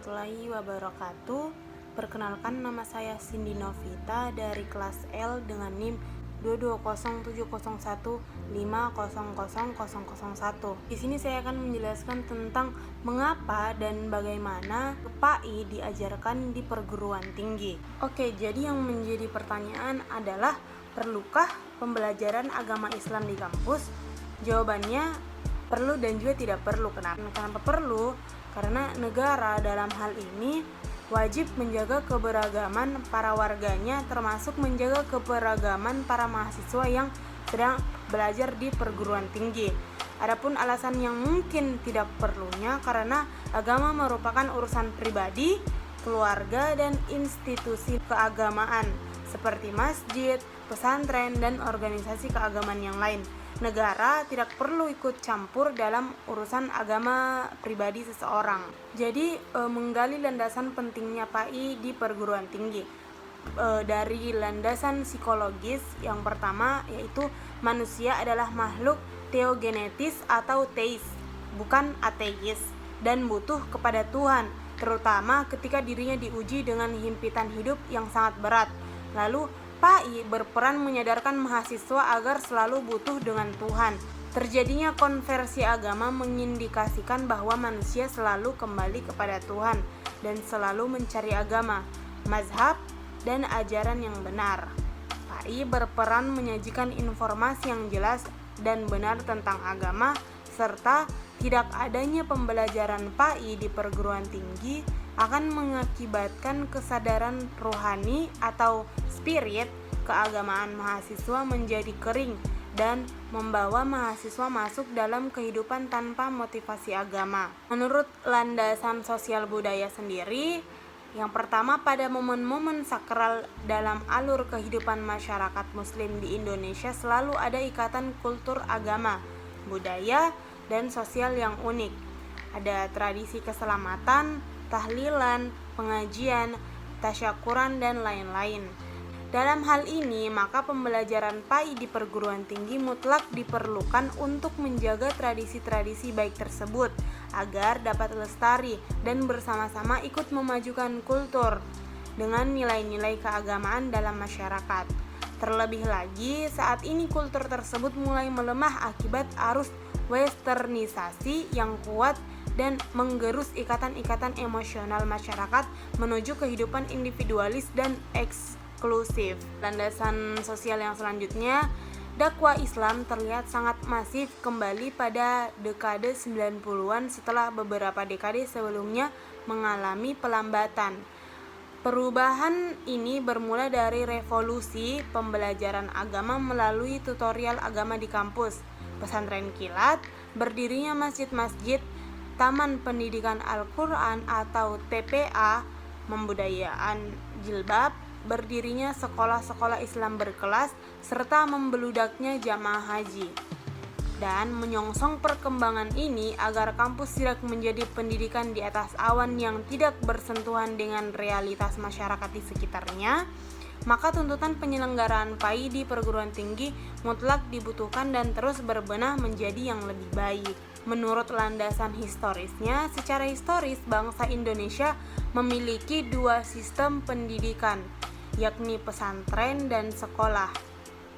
warahmatullahi wabarakatuh. Perkenalkan, nama saya Cindy Novita dari kelas L dengan NIM 2207015000001. Di sini saya akan menjelaskan tentang mengapa dan bagaimana PAI diajarkan di perguruan tinggi. Oke, jadi yang menjadi pertanyaan adalah, perlukah pembelajaran agama Islam di kampus? Jawabannya perlu dan juga tidak perlu. Kenapa perlu? Karena negara dalam hal ini wajib menjaga keberagaman para warganya, termasuk menjaga keberagaman para mahasiswa yang sedang belajar di perguruan tinggi. Adapun alasan yang mungkin tidak perlunya karena agama merupakan urusan pribadi, keluarga, dan institusi keagamaan seperti masjid, pesantren, dan organisasi keagamaan yang lain. Negara tidak perlu ikut campur dalam urusan agama pribadi seseorang. Jadi menggali landasan pentingnya PAI di perguruan tinggi. Dari landasan psikologis yang pertama, yaitu manusia adalah makhluk teogenetis atau teis, bukan ateis, dan butuh kepada Tuhan, terutama ketika dirinya diuji dengan himpitan hidup yang sangat berat. Lalu PAI berperan menyadarkan mahasiswa agar selalu butuh dengan Tuhan. Terjadinya konversi agama mengindikasikan bahwa manusia selalu kembali kepada Tuhan dan selalu mencari agama, mazhab, dan ajaran yang benar. PAI berperan menyajikan informasi yang jelas dan benar tentang agama, serta tidak adanya pembelajaran PAI di perguruan tinggi akan mengakibatkan kesadaran rohani atau spirit keagamaan mahasiswa menjadi kering dan membawa mahasiswa masuk dalam kehidupan tanpa motivasi agama. Menurut landasan sosial budaya sendiri, yang pertama, pada momen-momen sakral dalam alur kehidupan masyarakat muslim di Indonesia selalu ada ikatan kultur agama, budaya, dan sosial yang unik. Ada tradisi keselamatan, tahlilan, pengajian, tasyakuran, dan lain-lain. Dalam hal ini, maka pembelajaran PAI di perguruan tinggi mutlak diperlukan untuk menjaga tradisi-tradisi baik tersebut agar dapat lestari dan bersama-sama ikut memajukan kultur dengan nilai-nilai keagamaan dalam masyarakat. Terlebih lagi, saat ini kultur tersebut mulai melemah akibat arus westernisasi yang kuat dan menggerus ikatan-ikatan emosional masyarakat menuju kehidupan individualis dan eksklusif. Landasan sosial yang selanjutnya, dakwah Islam terlihat sangat masif kembali pada dekade 90-an setelah beberapa dekade sebelumnya mengalami pelambatan. Perubahan ini bermula dari revolusi pembelajaran agama melalui tutorial agama di kampus, pesantren kilat, berdirinya masjid-masjid, Taman Pendidikan Al-Quran atau TPA, membudayaan jilbab, berdirinya sekolah-sekolah Islam berkelas, serta membeludaknya jamaah haji. Dan menyongsong perkembangan ini agar kampus tidak menjadi pendidikan di atas awan yang tidak bersentuhan dengan realitas masyarakat di sekitarnya, maka tuntutan penyelenggaraan PAI di perguruan tinggi mutlak dibutuhkan dan terus berbenah menjadi yang lebih baik. Menurut landasan historisnya, secara historis bangsa Indonesia memiliki dua sistem pendidikan, yakni pesantren dan sekolah.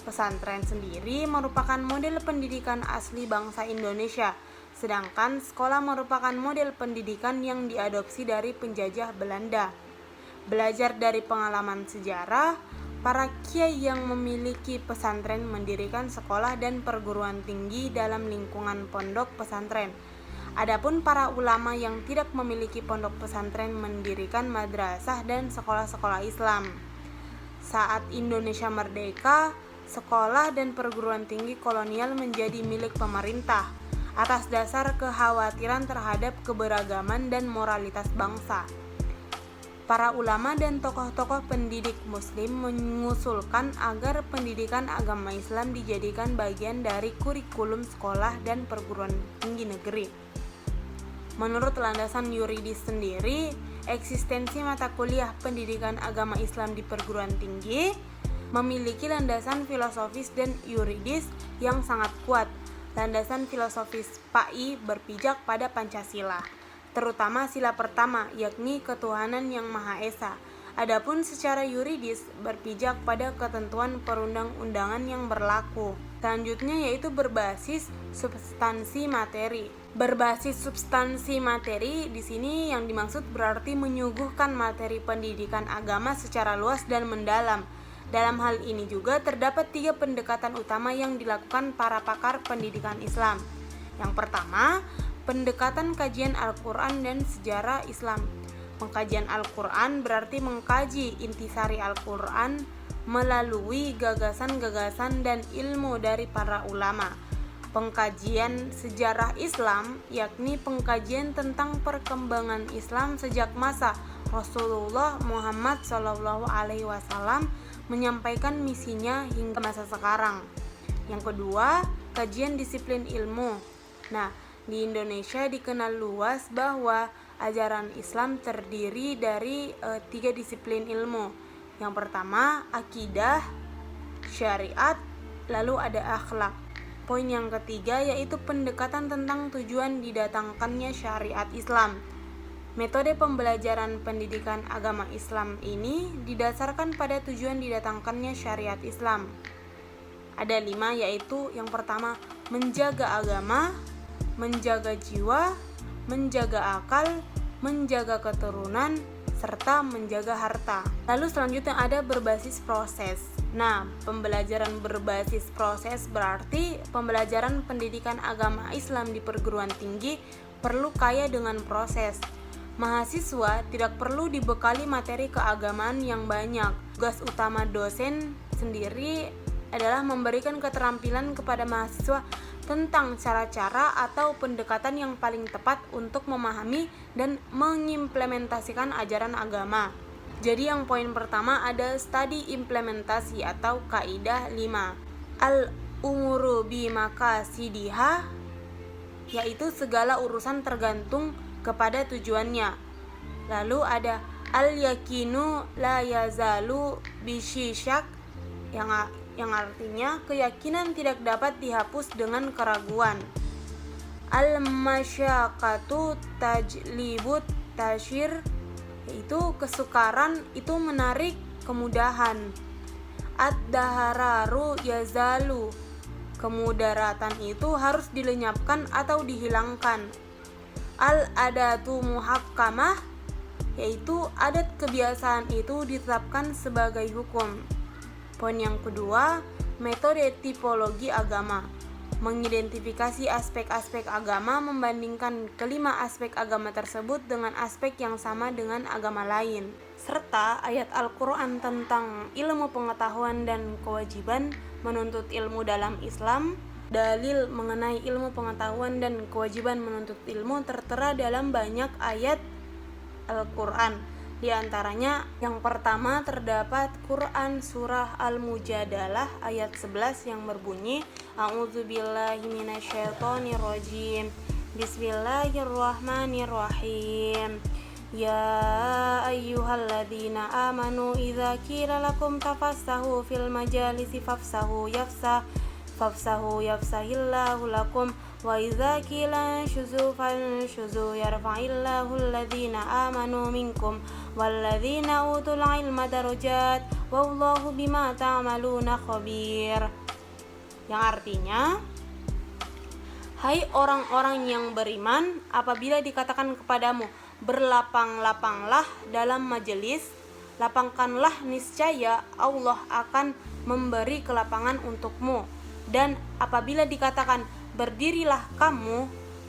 Pesantren sendiri merupakan model pendidikan asli bangsa Indonesia, sedangkan sekolah merupakan model pendidikan yang diadopsi dari penjajah Belanda. Belajar dari pengalaman sejarah, para kiai yang memiliki pesantren mendirikan sekolah dan perguruan tinggi dalam lingkungan pondok pesantren. Adapun para ulama yang tidak memiliki pondok pesantren mendirikan madrasah dan sekolah-sekolah Islam. Saat Indonesia merdeka, sekolah dan perguruan tinggi kolonial menjadi milik pemerintah atas dasar kekhawatiran terhadap keberagaman dan moralitas bangsa. Para ulama dan tokoh-tokoh pendidik muslim mengusulkan agar pendidikan agama Islam dijadikan bagian dari kurikulum sekolah dan perguruan tinggi negeri. Menurut landasan yuridis sendiri, eksistensi mata kuliah pendidikan agama Islam di perguruan tinggi memiliki landasan filosofis dan yuridis yang sangat kuat. Landasan filosofis PAI berpijak pada Pancasila. terutama sila pertama, yakni ketuhanan yang Maha Esa. Adapun secara yuridis berpijak pada ketentuan perundang-undangan yang berlaku. Selanjutnya yaitu berbasis substansi materi. Berbasis substansi materi di sini yang dimaksud berarti menyuguhkan materi pendidikan agama secara luas dan mendalam. Dalam hal ini juga terdapat 3 pendekatan utama yang dilakukan para pakar pendidikan Islam. Yang pertama, pendekatan kajian Al-Quran dan sejarah Islam. Pengkajian Al-Quran berarti mengkaji intisari Al-Quran melalui gagasan-gagasan dan ilmu dari para ulama. Pengkajian sejarah Islam yakni pengkajian tentang perkembangan Islam sejak masa Rasulullah Muhammad SAW menyampaikan misinya hingga masa sekarang. Yang kedua, kajian disiplin ilmu. Nah, di Indonesia dikenal luas bahwa ajaran Islam terdiri dari 3 disiplin ilmu. Yang pertama, akidah, syariat, lalu ada akhlak. Poin yang ketiga yaitu pendekatan tentang tujuan didatangkannya syariat Islam. Metode pembelajaran pendidikan agama Islam ini didasarkan pada tujuan didatangkannya syariat Islam. Ada 5, yaitu yang pertama, menjaga agama, menjaga jiwa, menjaga akal, menjaga keturunan, serta menjaga harta. Lalu selanjutnya ada berbasis proses. Nah, pembelajaran berbasis proses berarti pembelajaran pendidikan agama Islam di perguruan tinggi perlu kaya dengan proses. Mahasiswa tidak perlu dibekali materi keagamaan yang banyak. Tugas utama dosen sendiri adalah memberikan keterampilan kepada mahasiswa tentang cara-cara atau pendekatan yang paling tepat untuk memahami dan mengimplementasikan ajaran agama. Jadi yang poin pertama ada studi implementasi atau kaidah 5. Al-umuru bi maqasidiha, yaitu segala urusan tergantung kepada tujuannya. Lalu ada al-yakinu la yazalu bishisyak, yang artinya keyakinan tidak dapat dihapus dengan keraguan. Al-masyaqatu tajlibut tasyir, yaitu kesukaran itu menarik kemudahan. Ad-dahararu yazalu, kemudaratan itu harus dilenyapkan atau dihilangkan. Al-adatu muhakkamah, yaitu adat kebiasaan itu ditetapkan sebagai hukum. Poin yang kedua, metode tipologi agama. Mengidentifikasi aspek-aspek agama membandingkan kelima aspek agama tersebut dengan aspek yang sama dengan agama lain. Serta ayat Al-Quran tentang ilmu pengetahuan dan kewajiban menuntut ilmu dalam Islam. Dalil mengenai ilmu pengetahuan dan kewajiban menuntut ilmu tertera dalam banyak ayat Al-Quran. Di antaranya yang pertama terdapat Quran surah Al-Mujadalah ayat 11 yang berbunyi A'udzubillahi minasyaitonirrajim. Bismillahirrahmanirrahim. Ya ayyuhalladzina amanu idza qila lakum tafassahu fil majalisi fafsahu yafsahillahu lakum wa idza qila shuzu fanshuzu yarfa'illahu alladzina amanu minkum walladzina utul ilma darajat wallahu bima ta'maluna khabir. Yang artinya, hai orang-orang yang beriman, apabila dikatakan kepadamu berlapang-lapanglah dalam majelis, lapangkanlah, niscaya Allah akan memberi kelapangan untukmu. Dan apabila dikatakan berdirilah kamu,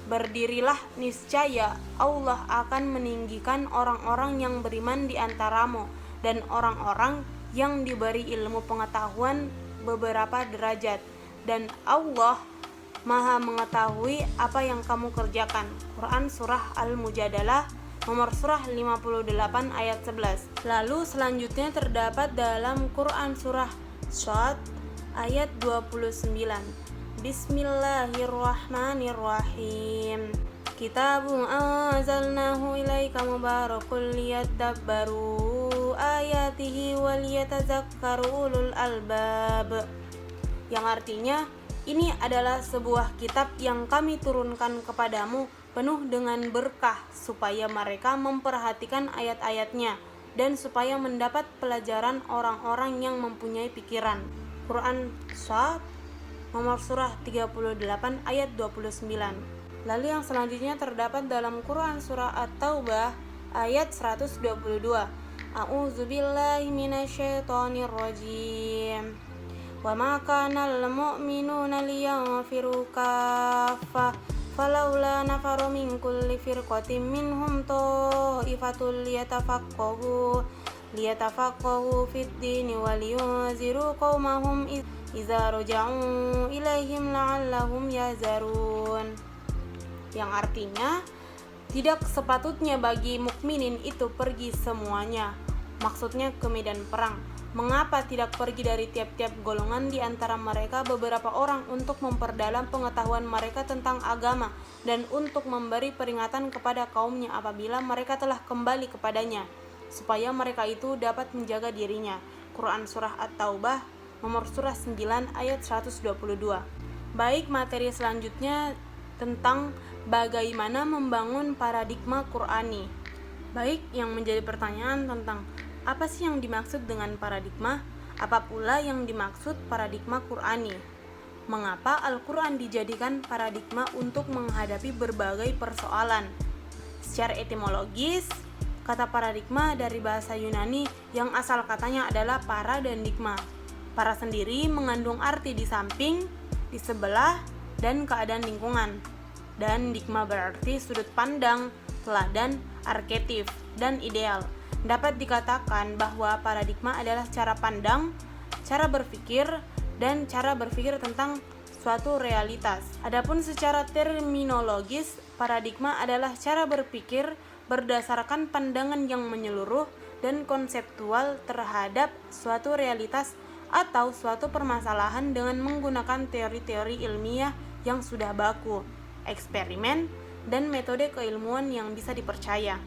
berdirilah, niscaya Allah akan meninggikan orang-orang yang beriman di antaramu dan orang-orang yang diberi ilmu pengetahuan beberapa derajat, dan Allah Maha mengetahui apa yang kamu kerjakan. Quran surah Al-Mujadalah nomor surah 58 ayat 11. Lalu selanjutnya terdapat dalam Quran surah Shad ayat 29. Bismillahirrahmanirrahim. Kitabun anzalnahu ilaika mubarakun liyadabbaru ayatihi waliyatazakkaru ulul albab. Yang artinya, ini adalah sebuah kitab yang kami turunkan kepadamu penuh dengan berkah supaya mereka memperhatikan ayat-ayatnya dan supaya mendapat pelajaran orang-orang yang mempunyai pikiran. Quran Shad nomor surah 38 ayat 29. Lalu yang selanjutnya terdapat dalam Quran surah At-Taubah ayat 122. A'udzubillahi minasyaitonir rajim. Wa ma kana lil mu'minuna liyanfiru kaffah falaula nafaru min kulli firqatin minhum ta'ifatul liyatafaqahu fid dini wa liyunziru qaumahum idza raja'u ilaihim la'allahum yazarun. Yang artinya, tidak sepatutnya bagi mukminin itu pergi semuanya, maksudnya ke medan perang. Mengapa tidak pergi dari tiap-tiap golongan di antara mereka beberapa orang untuk memperdalam pengetahuan mereka tentang agama dan untuk memberi peringatan kepada kaumnya apabila mereka telah kembali kepadanya, supaya mereka itu dapat menjaga dirinya. Quran surah At-Taubah nomor surah 9 ayat 122. Baik, materi selanjutnya tentang bagaimana membangun paradigma Qur'ani. Baik, yang menjadi pertanyaan tentang apa sih yang dimaksud dengan paradigma? Apa pula yang dimaksud paradigma Qur'ani? Mengapa Al-Quran dijadikan paradigma untuk menghadapi berbagai persoalan? Secara etimologis, kata paradigma dari bahasa Yunani yang asal katanya adalah para dan digma. Para sendiri mengandung arti di samping, di sebelah, dan keadaan lingkungan. Dan digma berarti sudut pandang, teladan, arketip, dan ideal. Dapat dikatakan bahwa paradigma adalah cara pandang, cara berpikir, dan cara berpikir tentang suatu realitas. Adapun secara terminologis, paradigma adalah cara berpikir berdasarkan pandangan yang menyeluruh dan konseptual terhadap suatu realitas atau suatu permasalahan dengan menggunakan teori-teori ilmiah yang sudah baku, eksperimen, dan metode keilmuan yang bisa dipercaya.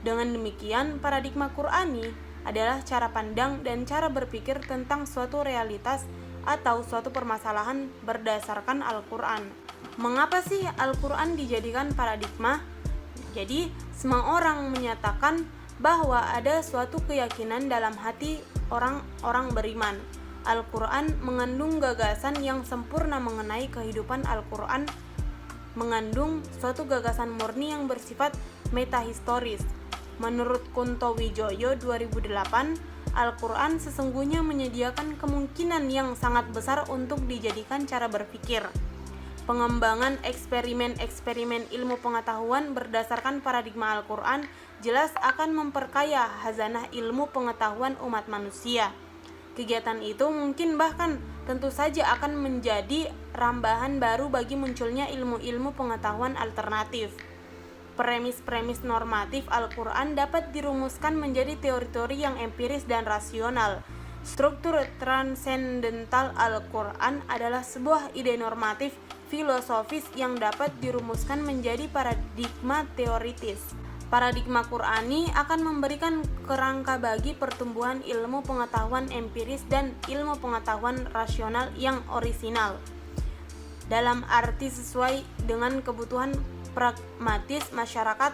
Dengan demikian, paradigma Qur'ani adalah cara pandang dan cara berpikir tentang suatu realitas atau suatu permasalahan berdasarkan Al-Quran. Mengapa sih Al-Quran dijadikan paradigma? Jadi, semua orang menyatakan bahwa ada suatu keyakinan dalam hati orang-orang beriman. Al-Quran mengandung gagasan yang sempurna mengenai kehidupan. Al-Quran mengandung suatu gagasan murni yang bersifat metahistoris. Menurut Kunto Wijoyo 2008, Al-Quran sesungguhnya menyediakan kemungkinan yang sangat besar untuk dijadikan cara berpikir. Pengembangan eksperimen-eksperimen ilmu pengetahuan berdasarkan paradigma Al-Quran jelas akan memperkaya khazanah ilmu pengetahuan umat manusia. Kegiatan itu mungkin bahkan tentu saja akan menjadi rambahan baru bagi munculnya ilmu-ilmu pengetahuan alternatif. Premis-premis normatif Al-Quran dapat dirumuskan menjadi teori-teori yang empiris dan rasional. Struktur transendental Al-Quran adalah sebuah ide normatif filosofis yang dapat dirumuskan menjadi paradigma teoritis. Paradigma Qur'ani akan memberikan kerangka bagi pertumbuhan ilmu pengetahuan empiris dan ilmu pengetahuan rasional yang orisinal, dalam arti sesuai dengan kebutuhan pragmatis masyarakat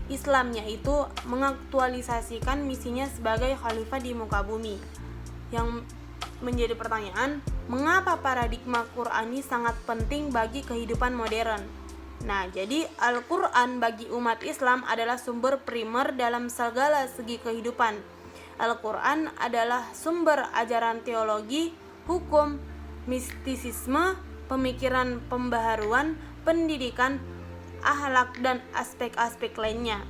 Islam, yaitu mengaktualisasikan misinya sebagai khalifah di muka bumi. Yang menjadi pertanyaan, mengapa paradigma Qur'ani sangat penting bagi kehidupan modern? Nah, jadi Al-Quran bagi umat Islam adalah sumber primer dalam segala segi kehidupan. Al-Quran adalah sumber ajaran teologi, hukum, mistisisme, pemikiran pembaharuan, pendidikan, akhlak, dan aspek-aspek lainnya.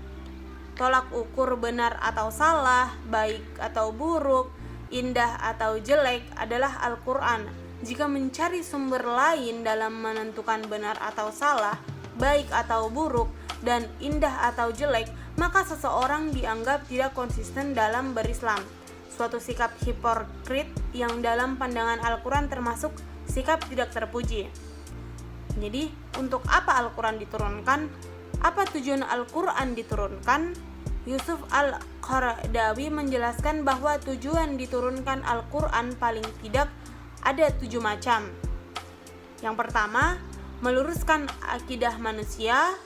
Tolak ukur benar atau salah, baik atau buruk, indah atau jelek adalah Al-Quran. Jika mencari sumber lain dalam menentukan benar atau salah, baik atau buruk, dan indah atau jelek, maka seseorang dianggap tidak konsisten dalam berislam. Suatu sikap hipokrit yang dalam pandangan Al-Quran termasuk sikap tidak terpuji. Jadi, untuk apa Al-Quran diturunkan? Apa tujuan Al-Quran diturunkan? Yusuf Al-Qaradawi menjelaskan bahwa tujuan diturunkan Al-Quran paling tidak ada 7 macam. Yang pertama, meluruskan akidah manusia.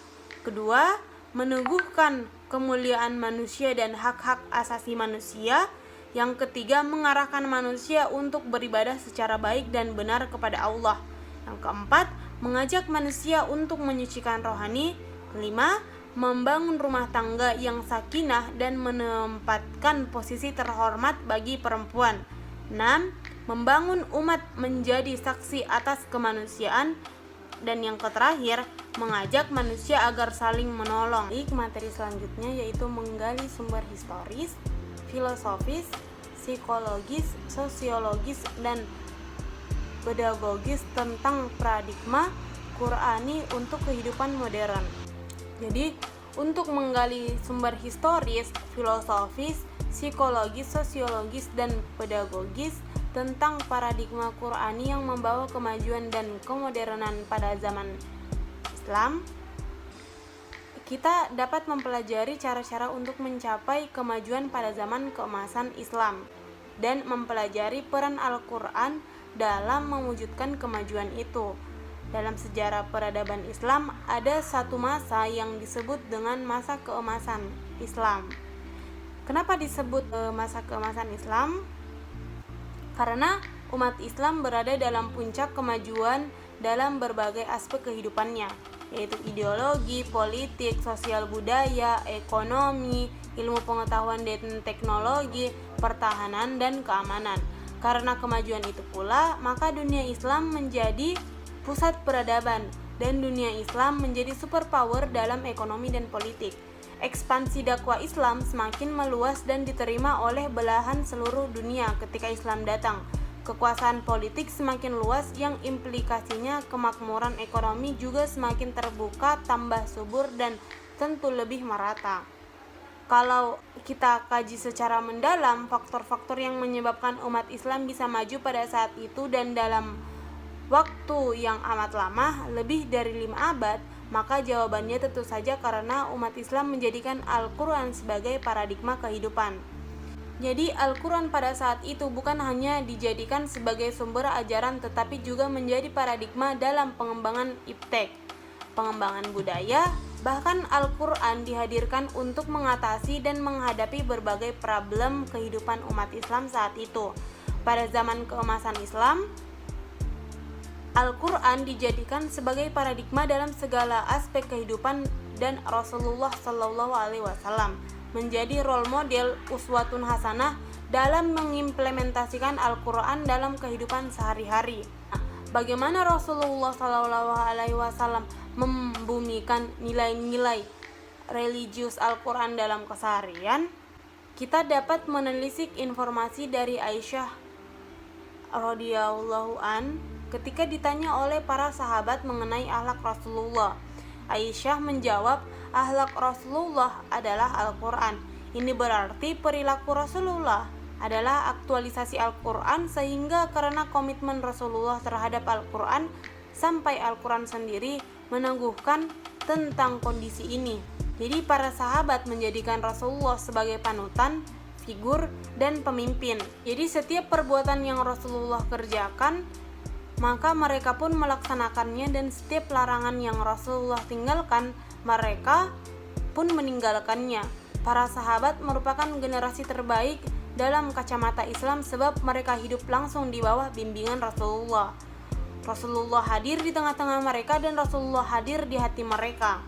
Kedua, meneguhkan kemuliaan manusia dan hak-hak asasi manusia. Yang ketiga, mengarahkan manusia untuk beribadah secara baik dan benar kepada Allah. Yang keempat, mengajak manusia untuk menyucikan rohani. Kelima, membangun rumah tangga yang sakinah dan menempatkan posisi terhormat bagi perempuan. 6. Membangun umat menjadi saksi atas kemanusiaan. Dan yang terakhir, mengajak manusia agar saling menolong. Di materi selanjutnya yaitu menggali sumber historis, filosofis, psikologis, sosiologis, dan pedagogis tentang paradigma Qur'ani untuk kehidupan modern. Jadi, untuk menggali sumber historis, filosofis, psikologis, sosiologis, dan pedagogis tentang paradigma Qur'ani yang membawa kemajuan dan kemodernan pada zaman Islam, kita dapat mempelajari cara-cara untuk mencapai kemajuan pada zaman keemasan Islam dan mempelajari peran Al-Quran dalam mewujudkan kemajuan itu. Dalam sejarah peradaban Islam ada satu masa yang disebut dengan masa keemasan Islam. Kenapa disebut masa keemasan Islam? Karena umat Islam berada dalam puncak kemajuan dalam berbagai aspek kehidupannya, yaitu ideologi, politik, sosial budaya, ekonomi, ilmu pengetahuan dan teknologi, pertahanan, dan keamanan. Karena kemajuan itu pula, maka dunia Islam menjadi pusat peradaban dan dunia Islam menjadi superpower dalam ekonomi dan politik. Ekspansi dakwah Islam semakin meluas dan diterima oleh belahan seluruh dunia ketika Islam datang. Kekuasaan politik semakin luas yang implikasinya kemakmuran ekonomi juga semakin terbuka, tambah subur, dan tentu lebih merata. Kalau kita kaji secara mendalam faktor-faktor yang menyebabkan umat Islam bisa maju pada saat itu dan dalam waktu yang amat lama, lebih dari 5 abad, maka jawabannya tentu saja karena umat Islam menjadikan Al-Quran sebagai paradigma kehidupan. Jadi Al-Quran pada saat itu bukan hanya dijadikan sebagai sumber ajaran tetapi juga menjadi paradigma dalam pengembangan iptek, pengembangan budaya. Bahkan Al-Quran dihadirkan untuk mengatasi dan menghadapi berbagai problem kehidupan umat Islam saat itu. Pada zaman keemasan Islam, Al-Quran dijadikan sebagai paradigma dalam segala aspek kehidupan dan Rasulullah SAW menjadi role model uswatun hasanah dalam mengimplementasikan Al-Quran dalam kehidupan sehari-hari. Bagaimana Rasulullah SAW membumikan nilai-nilai religius Al-Quran dalam keseharian? Kita dapat menelisik informasi dari Aisyah radhiyallahu an ketika ditanya oleh para sahabat mengenai akhlak Rasulullah. Aisyah menjawab, akhlak Rasulullah adalah Al-Quran. Ini berarti perilaku Rasulullah adalah aktualisasi Al-Quran, sehingga karena komitmen Rasulullah terhadap Al-Quran, sampai Al-Quran sendiri meneguhkan tentang kondisi ini. Jadi para sahabat menjadikan Rasulullah sebagai panutan, figur, dan pemimpin. Jadi setiap perbuatan yang Rasulullah kerjakan, maka mereka pun melaksanakannya, dan setiap larangan yang Rasulullah tinggalkan, mereka pun meninggalkannya. Para sahabat merupakan generasi terbaik dalam kacamata Islam sebab mereka hidup langsung di bawah bimbingan Rasulullah. Rasulullah hadir di tengah-tengah mereka dan Rasulullah hadir di hati mereka.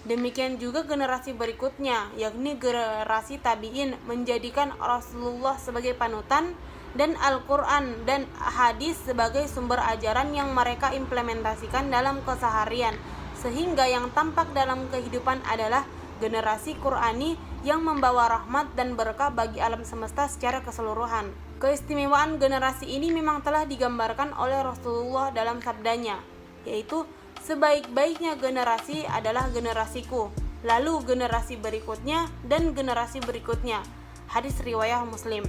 Demikian juga generasi berikutnya, yakni generasi tabi'in, menjadikan Rasulullah sebagai panutan dan Al-Quran dan hadis sebagai sumber ajaran yang mereka implementasikan dalam keseharian, sehingga yang tampak dalam kehidupan adalah generasi Qur'ani yang membawa rahmat dan berkah bagi alam semesta secara keseluruhan. Keistimewaan generasi ini memang telah digambarkan oleh Rasulullah dalam sabdanya, yaitu sebaik-baiknya generasi adalah generasiku, lalu generasi berikutnya dan generasi berikutnya. Hadis riwayat Muslim.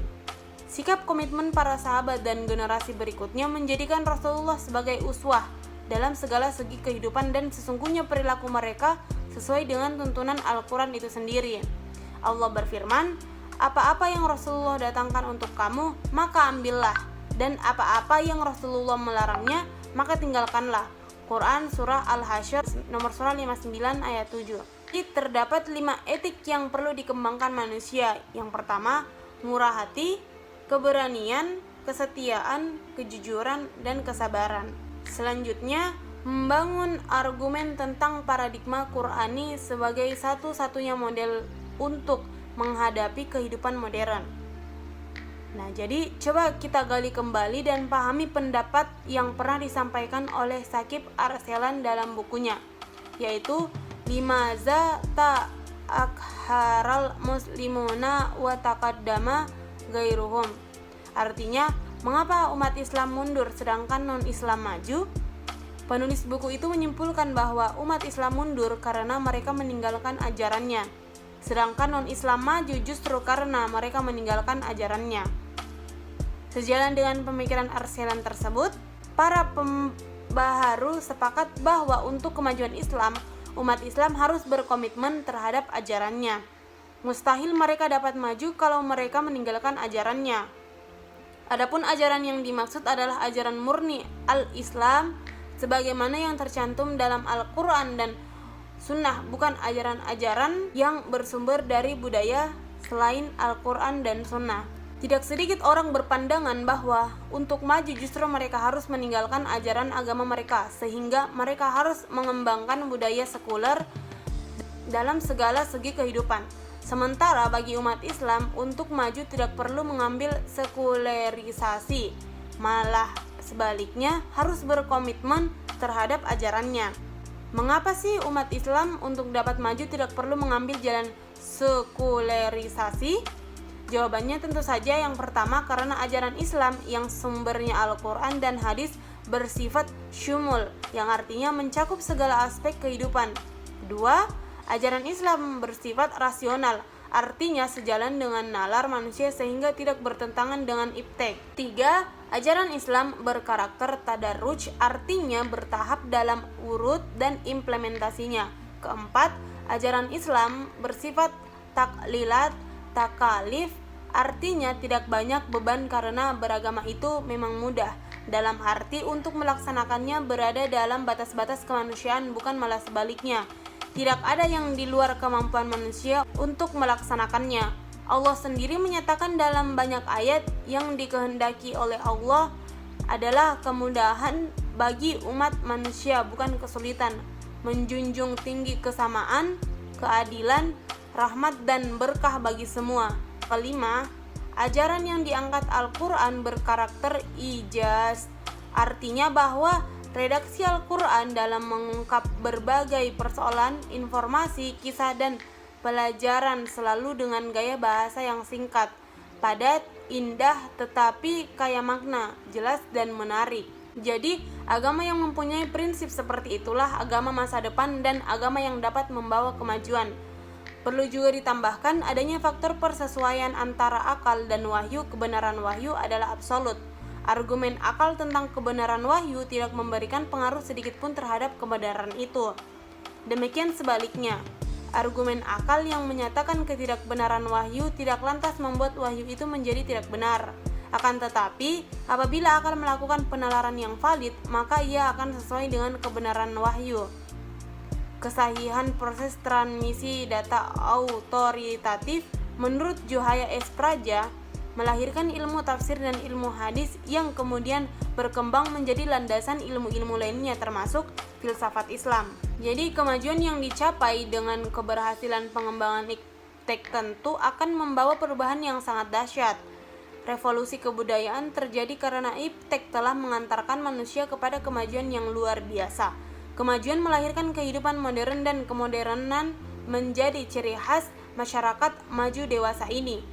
Sikap komitmen para sahabat dan generasi berikutnya menjadikan Rasulullah sebagai uswah dalam segala segi kehidupan, dan sesungguhnya perilaku mereka sesuai dengan tuntunan Al-Quran itu sendiri. Allah berfirman, apa-apa yang Rasulullah datangkan untuk kamu, maka ambillah, dan apa-apa yang Rasulullah melarangnya, maka tinggalkanlah. Quran Surah Al-Hasyr nomor surah 59 ayat 7. Jadi terdapat 5 etik yang perlu dikembangkan manusia. Yang pertama, murah hati, keberanian, kesetiaan, kejujuran, dan kesabaran. Selanjutnya, membangun argumen tentang paradigma Qur'ani sebagai satu-satunya model untuk menghadapi kehidupan modern. Nah, jadi coba kita gali kembali dan pahami pendapat yang pernah disampaikan oleh Shakib Arselan dalam bukunya, yaitu Limaza ta'akharal muslimuna wa taqaddama gairuhum. Artinya, mengapa umat Islam mundur sedangkan non-Islam maju? Penulis buku itu menyimpulkan bahwa umat Islam mundur karena mereka meninggalkan ajarannya, sedangkan non-Islam maju justru karena mereka meninggalkan ajarannya. Sejalan dengan pemikiran Arselan tersebut, para pembaharu sepakat bahwa untuk kemajuan Islam, umat Islam harus berkomitmen terhadap ajarannya. Mustahil mereka dapat maju kalau mereka meninggalkan ajarannya. Adapun ajaran yang dimaksud adalah ajaran murni al-Islam sebagaimana yang tercantum dalam Al-Quran dan Sunnah, bukan ajaran-ajaran yang bersumber dari budaya selain Al-Quran dan Sunnah. Tidak sedikit orang berpandangan bahwa untuk maju justru mereka harus meninggalkan ajaran agama mereka, sehingga mereka harus mengembangkan budaya sekuler dalam segala segi kehidupan. Sementara bagi umat Islam, untuk maju tidak perlu mengambil sekulerisasi, malah sebaliknya harus berkomitmen terhadap ajarannya. Mengapa sih umat Islam untuk dapat maju tidak perlu mengambil jalan sekulerisasi? Jawabannya tentu saja yang pertama, karena ajaran Islam yang sumbernya Al-Quran dan hadis bersifat syumul, yang artinya mencakup segala aspek kehidupan. Kedua, ajaran Islam bersifat rasional, artinya sejalan dengan nalar manusia sehingga tidak bertentangan dengan iptek. Tiga, ajaran Islam berkarakter tadarruj, artinya bertahap dalam urut dan implementasinya. Keempat, ajaran Islam bersifat taklilat, takalif, artinya tidak banyak beban karena beragama itu memang mudah, dalam arti untuk melaksanakannya berada dalam batas-batas kemanusiaan, bukan malah sebaliknya. Tidak ada yang di luar kemampuan manusia untuk melaksanakannya. Allah sendiri menyatakan dalam banyak ayat yang dikehendaki oleh Allah adalah kemudahan bagi umat manusia, bukan kesulitan, menjunjung tinggi kesamaan, keadilan, rahmat dan berkah bagi semua. Kelima, ajaran yang diangkat Al-Quran berkarakter ijaz, artinya bahwa redaksi Al-Quran dalam mengungkap berbagai persoalan, informasi, kisah dan pelajaran selalu dengan gaya bahasa yang singkat, padat, indah, tetapi kaya makna, jelas dan menarik. Jadi, agama yang mempunyai prinsip seperti itulah agama masa depan dan agama yang dapat membawa kemajuan. Perlu juga ditambahkan adanya faktor persesuaian antara akal dan wahyu. Kebenaran wahyu adalah absolut. Argumen akal tentang kebenaran wahyu tidak memberikan pengaruh sedikitpun terhadap kebenaran itu. Demikian sebaliknya, argumen akal yang menyatakan ketidakbenaran wahyu tidak lantas membuat wahyu itu menjadi tidak benar. Akan tetapi, apabila akal melakukan penalaran yang valid, maka ia akan sesuai dengan kebenaran wahyu. Kesahihan proses transmisi data autoritatif menurut Johaya S. Praja melahirkan ilmu tafsir dan ilmu hadis yang kemudian berkembang menjadi landasan ilmu-ilmu lainnya termasuk filsafat Islam. Jadi kemajuan yang dicapai dengan keberhasilan pengembangan iptek tentu akan membawa perubahan yang sangat dahsyat. Revolusi kebudayaan terjadi karena iptek telah mengantarkan manusia kepada kemajuan yang luar biasa. Kemajuan melahirkan kehidupan modern dan kemodernan menjadi ciri khas masyarakat maju dewasa ini.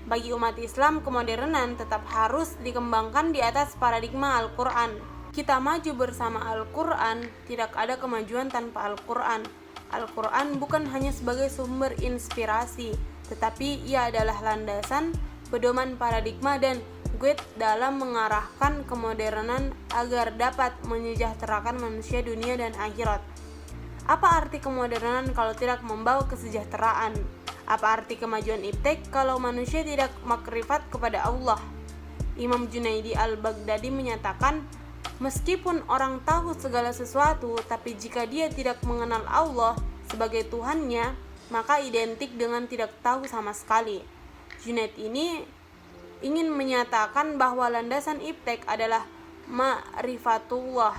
Bagi umat Islam, kemodernan tetap harus dikembangkan di atas paradigma Al-Quran. Kita maju bersama Al-Quran, tidak ada kemajuan tanpa Al-Quran. Al-Quran bukan hanya sebagai sumber inspirasi, tetapi ia adalah landasan, pedoman paradigma dan guide dalam mengarahkan kemodernan agar dapat menyejahterakan manusia dunia dan akhirat. Apa arti kemodernan kalau tidak membawa kesejahteraan? Apa arti kemajuan iptek kalau manusia tidak makrifat kepada Allah? Imam Junaidi al-Baghdadi menyatakan Meskipun orang tahu segala sesuatu, tapi jika dia tidak mengenal Allah sebagai Tuhannya, maka identik dengan tidak tahu sama sekali. Junaid ini ingin menyatakan bahwa landasan iptek adalah ma'rifatullah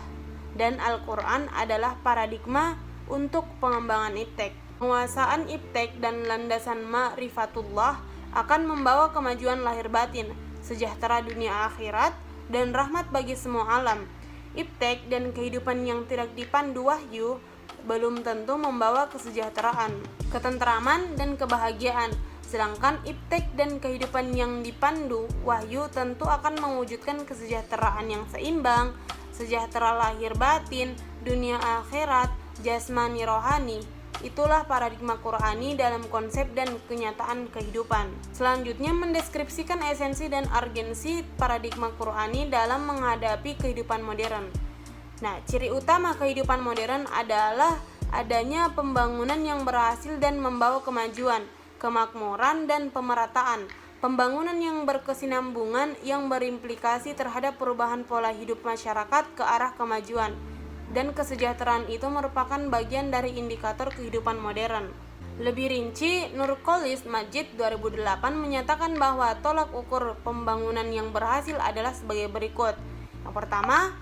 dan Al-Quran adalah paradigma untuk pengembangan iptek. Penguasaan iptek dan landasan ma'rifatullah akan membawa kemajuan lahir batin, sejahtera dunia akhirat, dan rahmat bagi semua alam. Iptek dan kehidupan yang tidak dipandu wahyu belum tentu membawa kesejahteraan, ketentraman, dan kebahagiaan. Sedangkan iptek dan kehidupan yang dipandu wahyu tentu akan mewujudkan kesejahteraan yang seimbang, sejahtera lahir batin, dunia akhirat, jasmani rohani. Itulah paradigma Qur'ani dalam konsep dan kenyataan kehidupan. Selanjutnya mendeskripsikan esensi dan urgensi paradigma Qur'ani dalam menghadapi kehidupan modern. Nah, ciri utama kehidupan modern adalah adanya pembangunan yang berhasil dan membawa kemajuan, kemakmuran, dan pemerataan. Pembangunan yang berkesinambungan yang berimplikasi terhadap perubahan pola hidup masyarakat ke arah kemajuan. Dan kesejahteraan itu merupakan bagian dari indikator kehidupan modern. Lebih rinci, Nurkolis Majid 2008 menyatakan bahwa tolak ukur pembangunan yang berhasil adalah sebagai berikut. Yang pertama,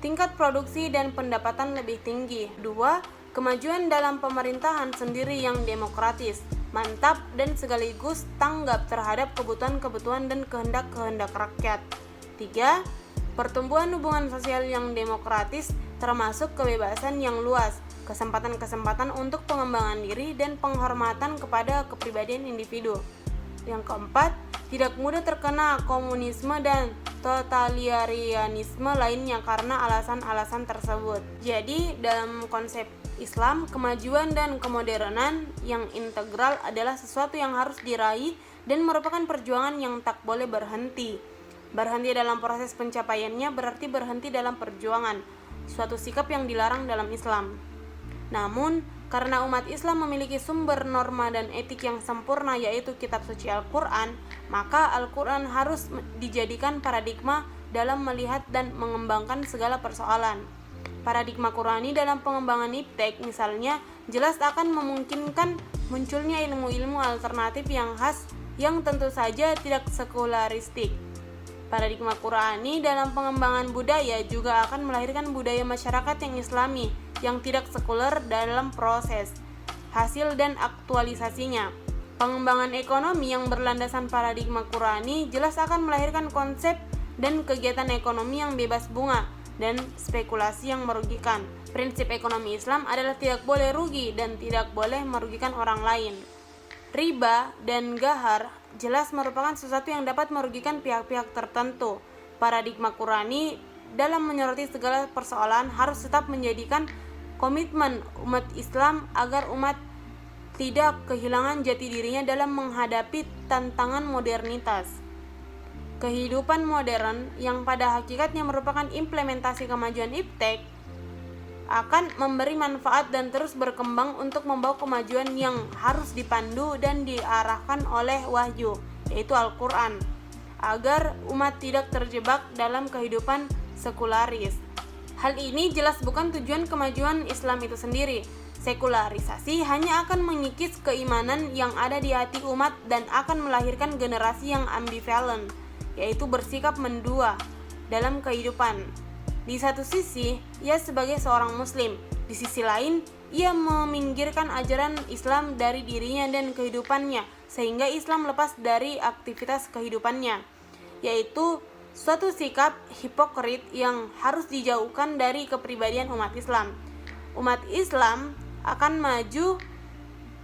tingkat produksi dan pendapatan lebih tinggi. 2. Kemajuan dalam pemerintahan sendiri yang demokratis, mantap, dan sekaligus tanggap terhadap kebutuhan-kebutuhan dan kehendak-kehendak rakyat. 3. Pertumbuhan hubungan sosial yang demokratis termasuk kebebasan yang luas, kesempatan-kesempatan untuk pengembangan diri, dan penghormatan kepada kepribadian individu. Yang keempat, tidak mudah terkena komunisme dan totalitarianisme lainnya karena alasan-alasan tersebut. Jadi, dalam konsep Islam, kemajuan dan kemodernan yang integral adalah sesuatu yang harus diraih dan merupakan perjuangan yang tak boleh berhenti. Berhenti dalam proses pencapaiannya berarti berhenti dalam perjuangan, suatu sikap yang dilarang dalam Islam. Namun, karena umat Islam memiliki sumber norma dan etik yang sempurna yaitu kitab suci Al-Quran, maka Al-Quran harus dijadikan paradigma dalam melihat dan mengembangkan segala persoalan. Paradigma Qurani dalam pengembangan iptek misalnya jelas akan memungkinkan munculnya ilmu-ilmu alternatif yang khas yang tentu saja tidak sekularistik. Paradigma Qurani dalam pengembangan budaya juga akan melahirkan budaya masyarakat yang islami yang tidak sekuler dalam proses, hasil, dan aktualisasinya. Pengembangan ekonomi yang berlandasan paradigma Qurani jelas akan melahirkan konsep dan kegiatan ekonomi yang bebas bunga dan spekulasi yang merugikan. Prinsip ekonomi Islam adalah tidak boleh rugi dan tidak boleh merugikan orang lain. Riba dan gahar jelas merupakan sesuatu yang dapat merugikan pihak-pihak tertentu. Paradigma Qurani dalam menyoroti segala persoalan harus tetap menjadikan komitmen umat Islam agar umat tidak kehilangan jati dirinya dalam menghadapi tantangan modernitas. Kehidupan modern yang pada hakikatnya merupakan implementasi kemajuan iptek akan memberi manfaat dan terus berkembang untuk membawa kemajuan yang harus dipandu dan diarahkan oleh wahyu, yaitu Al-Quran, agar umat tidak terjebak dalam kehidupan sekularis. Hal ini jelas bukan tujuan kemajuan Islam itu sendiri. Sekularisasi hanya akan mengikis keimanan yang ada di hati umat dan akan melahirkan generasi yang ambivalen, yaitu bersikap mendua dalam kehidupan. Di satu sisi, ia sebagai seorang muslim. Di sisi lain, ia meminggirkan ajaran Islam dari dirinya dan kehidupannya, sehingga Islam lepas dari aktivitas kehidupannya, yaitu suatu sikap hipokrit yang harus dijauhkan dari kepribadian umat Islam. Umat Islam akan maju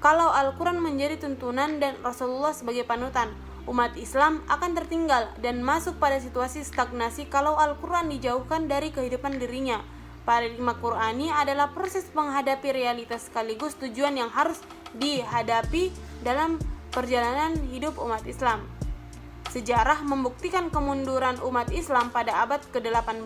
kalau Al-Quran menjadi tuntunan dan Rasulullah sebagai panutan. Umat Islam akan tertinggal dan masuk pada situasi stagnasi kalau Al-Quran dijauhkan dari kehidupan dirinya. Paradigma Qurani adalah proses menghadapi realitas sekaligus tujuan yang harus dihadapi dalam perjalanan hidup umat Islam. Sejarah membuktikan kemunduran umat Islam pada abad ke-18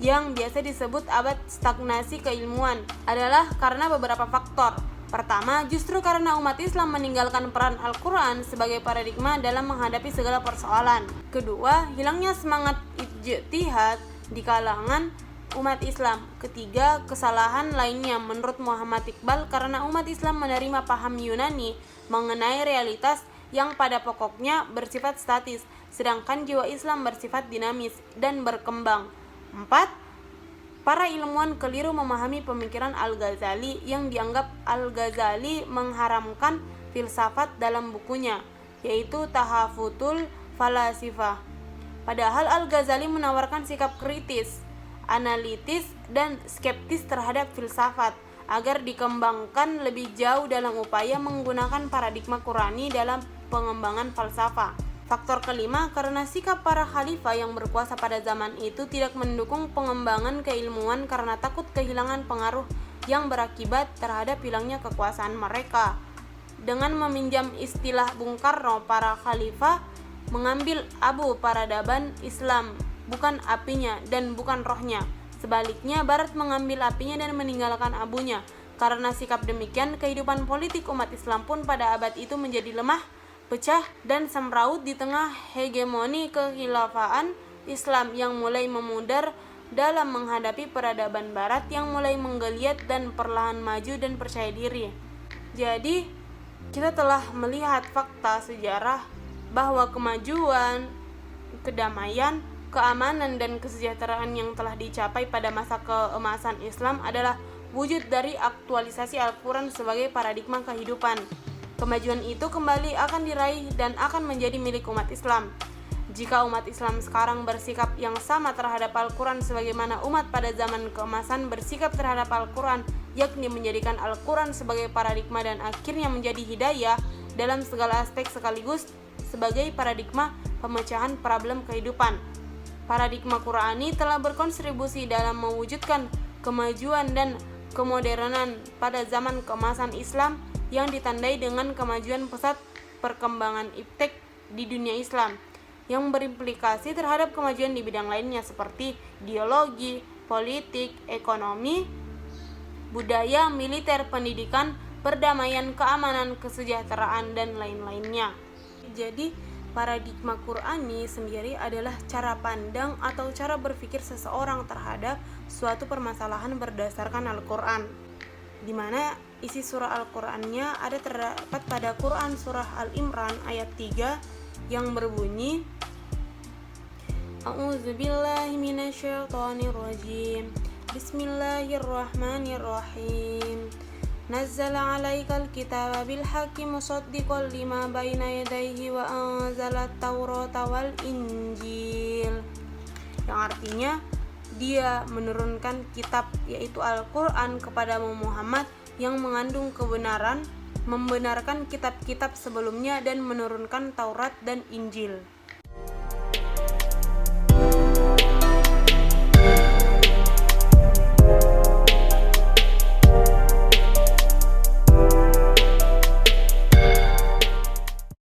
yang biasa disebut abad stagnasi keilmuan adalah karena beberapa faktor. Pertama, justru karena umat Islam meninggalkan peran Al-Quran sebagai paradigma dalam menghadapi segala persoalan. Kedua, hilangnya semangat ijtihad di kalangan umat Islam. Ketiga, kesalahan lainnya menurut Muhammad Iqbal karena umat Islam menerima paham Yunani mengenai realitas yang pada pokoknya bersifat statis, sedangkan jiwa Islam bersifat dinamis dan berkembang. 4. Para ilmuwan keliru memahami pemikiran Al-Ghazali yang dianggap Al-Ghazali mengharamkan filsafat dalam bukunya, yaitu Tahafutul Falasifah. Padahal Al-Ghazali menawarkan sikap kritis, analitis, dan skeptis terhadap filsafat agar dikembangkan lebih jauh dalam upaya menggunakan paradigma Qurani dalam pengembangan falsafah. Faktor kelima, karena sikap para khalifah yang berkuasa pada zaman itu tidak mendukung pengembangan keilmuan karena takut kehilangan pengaruh yang berakibat terhadap hilangnya kekuasaan mereka. Dengan meminjam istilah Bung Karno, para khalifah mengambil abu peradaban Islam, bukan apinya dan bukan rohnya. Sebaliknya, Barat mengambil apinya dan meninggalkan abunya. Karena sikap demikian, kehidupan politik umat Islam pun pada abad itu menjadi lemah, pecah, dan semraut di tengah hegemoni kekhilafaan Islam yang mulai memudar dalam menghadapi peradaban Barat yang mulai menggeliat dan perlahan maju dan percaya diri. Jadi, kita telah melihat fakta sejarah bahwa kemajuan, kedamaian, keamanan, dan kesejahteraan yang telah dicapai pada masa keemasan Islam adalah wujud dari aktualisasi Al-Quran sebagai paradigma kehidupan. Kemajuan itu kembali akan diraih dan akan menjadi milik umat Islam. Jika umat Islam sekarang bersikap yang sama terhadap Al-Quran sebagaimana umat pada zaman keemasan bersikap terhadap Al-Quran, yakni menjadikan Al-Quran sebagai paradigma dan akhirnya menjadi hidayah dalam segala aspek sekaligus sebagai paradigma pemecahan problem kehidupan. Paradigma Qurani telah berkontribusi dalam mewujudkan kemajuan dan kemodernan pada zaman keemasan Islam yang ditandai dengan kemajuan pesat perkembangan iptek di dunia Islam yang berimplikasi terhadap kemajuan di bidang lainnya seperti ideologi, politik, ekonomi, budaya, militer, pendidikan, perdamaian, keamanan, kesejahteraan, dan lain-lainnya. Jadi, paradigma Qurani sendiri adalah cara pandang atau cara berpikir seseorang terhadap suatu permasalahan berdasarkan Al-Quran, di mana isi surah Al-Qurannya ada terdapat pada Quran surah Al-Imran ayat 3 yang berbunyi A'udzubillahi minasyaitonirrajim. Bismillahirrahmanirrahim. Nazzala 'alaikal kitaba bil haqqi musaddiqan lima baina yadayhi wa anzalat taurata wal injil. Yang artinya Dia menurunkan kitab yaitu Al-Quran kepada Muhammad yang mengandung kebenaran, membenarkan kitab-kitab sebelumnya dan menurunkan Taurat dan Injil.